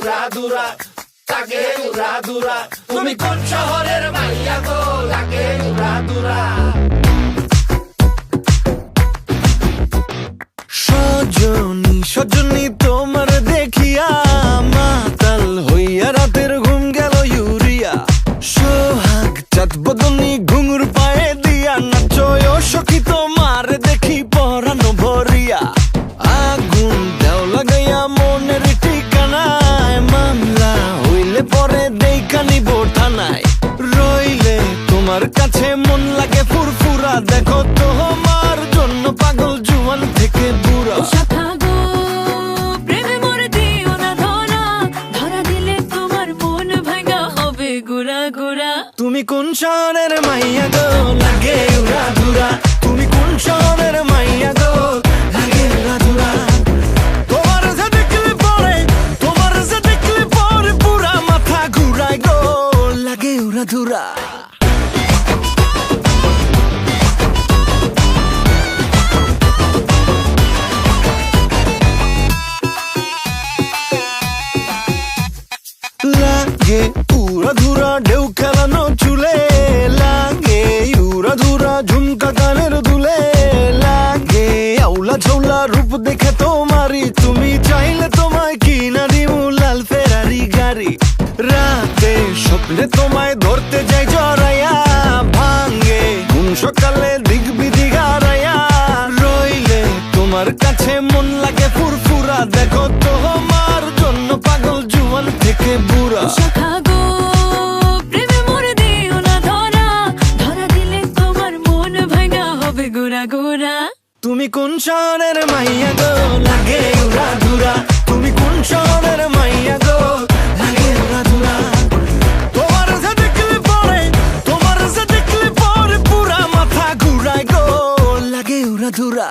উড়াদুরা লাগে উড়াদুরা তুমি কোন শহরের মাইয়া গো লাগে উড়াদুরা সজনী সজনী তোমার দেখিয়া মাতাল হইয়া রাতের ঘুম গেল ইউরিয়া সোহাগ চাঁদ বদনী ঘুঙুর পায়ে দিয়া নাচয় সখী তোমার দেখি পরানো ভরিয়া আগুন দেও লাগাইয়া মনের ঠিকানায় মামলা হইলে পরে দেখা নিব থানায় রইলে তোমার কাছে মন লাগে ফুরফুরা দেখো তোমার জন্য পাগল জুয়ান থেকে বুড়া তুমি কোন শহরের মাইয়া গো লাগে উড়াদুরা তুমি কোন শহরের মাইয়া গো লাগে উড়াদুরা তোমার যে দেখলে পরে পুরা মাথা ঘুরায় গো লাগে উড়াদুরা লাগে উড়াধুরা ঢেউ খেলানো চুলে লাগে উড়াধুরা ঝুমকা গানের দুলে লাগে আউলা ঝৌলা রূপ দেখে তোমারি তুমি চাইলে তোমায় কিনা দিমু লাল ফেরারি গাড়ি রাতে স্বপ্নে তোমায় ধরতে যাই জড়াইয়া ভাঙ্গে ঘুম সকালে দিক বিধি গারাইয়া রইলে তোমার কাছে মন লাগে ফুরফুরা দেখো তোমার জন্য পাগল জুয়ান থেকে বুড়া তুমি কোন শহরের মাইয়া গো লাগে উড়াধুরা তুমি কোন শহরের মাইয়া গো লাগে উড়াধুরা তোমার যে দেখলে পরে পুরা মাথা ঘুরায় গো লাগে উড়াধুরা